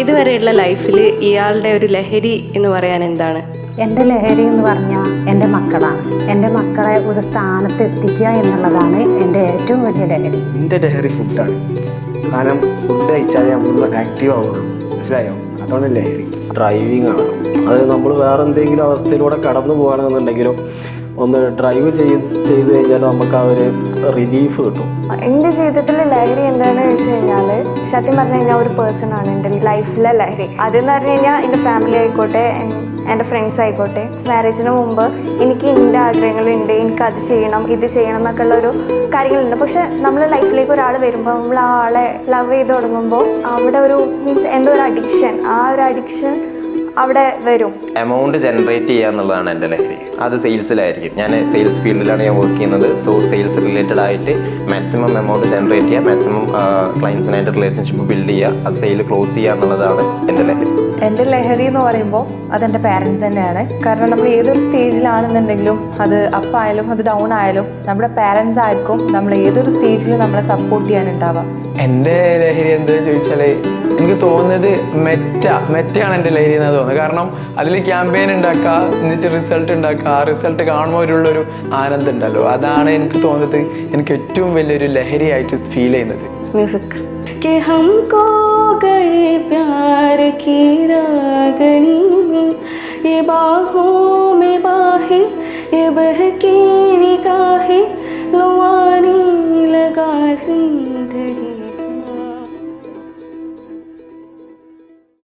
ഇതുവരെയുള്ള ലൈഫിൽ ഇയാളുടെ ഒരു ലഹരി എന്ന് പറയാൻ എന്താണ്? എൻ്റെ ലഹരി എന്ന് പറഞ്ഞാൽ എൻ്റെ മക്കളാണ്. എൻ്റെ മക്കളെ ഒരു സ്ഥാനത്ത് എത്തിക്കുക എന്നുള്ളതാണ് എൻ്റെ ഏറ്റവും വലിയ ലഹരി. എൻ്റെ ലഹരി ഫുഡാണ്. കാരണം ഫുഡ് കഴിച്ചാലേ നമ്മൾ ആക്റ്റീവ് ആവുള്ളൂ. മനസ്സിലായോ? അതാണ് ലഹരി. ഡ്രൈവിംഗ് ആണ്. അത് നമ്മൾ വേറെ എന്തെങ്കിലും അവസ്ഥയിലൂടെ കടന്നു പോകുകയാണെന്നുണ്ടെങ്കിലും ഒന്ന് ഡ്രൈവ് ചെയ്ത് കഴിഞ്ഞാൽ നമുക്ക് ആ ഒരു റിലീഫ് കിട്ടും. എൻ്റെ ജീവിതത്തിൽ ലഹരി എന്താണെന്ന് വെച്ച് കഴിഞ്ഞാൽ സത്യം പറഞ്ഞു കഴിഞ്ഞാൽ ഒരു പേഴ്സൺ ആണ് എൻ്റെ ലൈഫിലെ ലഹരി. അതെന്ന് പറഞ്ഞു കഴിഞ്ഞാൽ എൻ്റെ ഫാമിലി ആയിക്കോട്ടെ, എൻ്റെ ഫ്രണ്ട്സ് ആയിക്കോട്ടെ. മാരേജിന് മുമ്പ് എനിക്ക് എൻ്റെ ആഗ്രഹങ്ങളുണ്ട്, എനിക്കത് ചെയ്യണം ഇത് ചെയ്യണം എന്നൊക്കെ ഉള്ളൊരു കാര്യങ്ങളുണ്ട്. പക്ഷെ നമ്മൾ ലൈഫിലേക്ക് ഒരാൾ വരുമ്പോൾ നമ്മൾ ആ ആളെ ലവ് ചെയ്ത് തുടങ്ങുമ്പോൾ അവിടെ ഒരു മീൻസ് എന്തോ ഒരു അഡിക്ഷൻ, ആ ഒരു അഡിക്ഷൻ അവിടെ വരും. എമൗണ്ട് ജനറേറ്റ് ചെയ്യുക എന്നുള്ളതാണ് എൻ്റെ ലഹരി. അത് സെയിൽസിലായിരിക്കും. ഞാൻ സെയിൽസ് ഫീൽഡിലാണ് ഞാൻ വർക്ക് ചെയ്യുന്നത്. സോ സെയിൽസ് റിലേറ്റഡ് ആയിട്ട് മാക്സിമം എമൗണ്ട് ജനറേറ്റ് ചെയ്യുക, മാക്സിമം ക്ലയൻസിനായിട്ട് റിലേഷൻഷിപ്പ് ബിൽഡ് ചെയ്യുക, അത് സെയിൽ ക്ലോസ് ചെയ്യുക എന്നുള്ളതാണ് എൻ്റെ ലഹരി. എൻ്റെ ലഹരി എന്ന് പറയുമ്പോൾ അതെൻ്റെ പാരൻസ് തന്നെയാണ്. കാരണം നമ്മൾ ഏതൊരു സ്റ്റേജിലാണെന്നുണ്ടെങ്കിലും, അത് അപ്പ് ആയാലും അത് ഡൗൺ ആയാലും നമ്മുടെ പാരൻസ് ആയിരിക്കും നമ്മൾ ഏതൊരു സ്റ്റേജിലും നമ്മളെ സപ്പോർട്ട് ചെയ്യാനുണ്ടാവുക. എൻ്റെ ലഹരി എന്താ ചോദിച്ചാൽ എനിക്ക് തോന്നുന്നത് മെറ്റയാണ് എൻ്റെ ലഹരി എന്നാണ് തോന്നുന്നത്. കാരണം അതിൽ ക്യാമ്പയിൻ ഉണ്ടാക്കുക, എന്നിട്ട് റിസൾട്ട് ഉണ്ടാക്കുക, ആ റിസൾട്ട് കാണുമ്പോൾ ഒരുള്ളൊരു ആനന്ദം ഉണ്ടല്ലോ, അതാണ് എനിക്ക് തോന്നുന്നത് എനിക്ക് ഏറ്റവും വലിയൊരു ലഹരിയായിട്ട് ഫീൽ ചെയ്യുന്നത്. മ്യൂസിക് कि हमको गए प्यार की रागनी में, ये बाहों में बाहें, ये बहकी निगाहें, लो आने लगा जिंदगी.